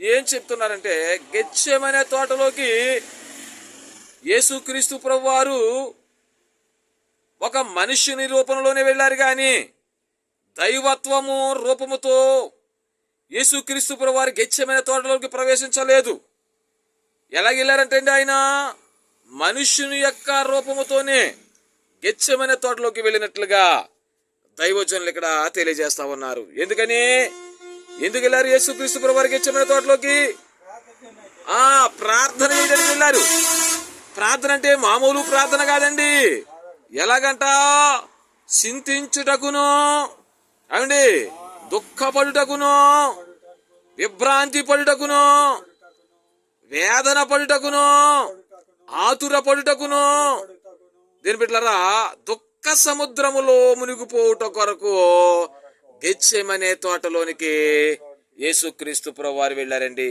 ఏం చెప్తున్నారంటే, గెత్సేమనే తోటలోకి యేసుక్రీస్తు ప్రభువారు ఒక మనుష్యుని రూపంలోనే వెళ్ళారు గాని దైవత్వము రూపముతో యేసుక్రీస్తు ప్రభువారు గెత్సేమనే తోటలోకి ప్రవేశించలేదు. ఎలాగెళ్ళారంటే అండి, ఆయన మనుష్యుని యొక్క రూపముతోనే గెత్సేమనే తోటలోకి వెళ్ళినట్లుగా దైవజనులు ఇక్కడ తెలియజేస్తా ఉన్నారు. ఎందుకు వెళ్ళారు యేసుక్రీస్తు ప్రభువారు గెత్సేమనే తోటలోకి? ప్రార్థన చేయడానికి వెళ్ళారు. ప్రార్థన అంటే మామూలు ప్రార్థన కాదండి. ఎలాగంట? చింతించుటకును, అవండి, దుఃఖపడుటకును, విభ్రాంతి పడుటకును, వేదన పడుటకును, ఆతుర పడుటకును, దీని బిడ్డలారా దుఃఖ సముద్రములో మునిగిపోవుట కొరకు గెత్సేమనే తోటలోనికి యేసుక్రీస్తు ప్రభువారు వెళ్ళారండి.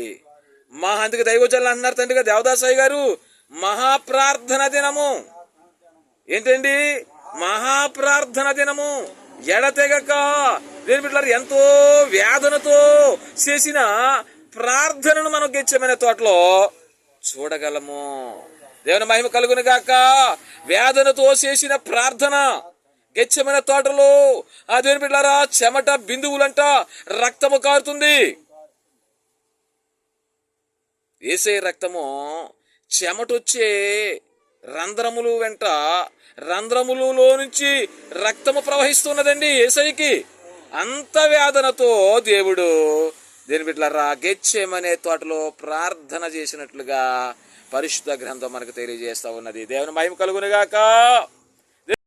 అందుకు దైవజనులు అంటున్నారు తండ్రిగా దేవదాసయ్య గారు, మహాప్రార్థన దినము ఏంటండి? మహాప్రార్థన దినము. ఎడతెగక దేని బిడ్డలారా ఎంతో వేదనతో చేసిన ప్రార్థనను మనం గెత్సేమనే తోటలో చూడగలము. దేవుని మహిమ కలుగును గాక. వేదనతో చేసిన ప్రార్థన గెత్సేమనే తోటలో దేవుని బిడ్డలారా చెమట బిందువులంట రక్తము కారుతుంది. యేసయ్య రక్తము చెమటొచ్చే రంధ్రములు వెంట రంధ్రములలో నుంచి రక్తము ప్రవహిస్తున్నదండి యేసయ్యకి. అంత వేదనతో దేవుడు దేని బిడ్డలారా గెత్సేమనే తోటలో ప్రార్థన చేసినట్లుగా పరిశుద్ధ గ్రంథం మనకు తెలియజేస్తా ఉన్నది. దేవుని మహిమ కలుగునుగాక.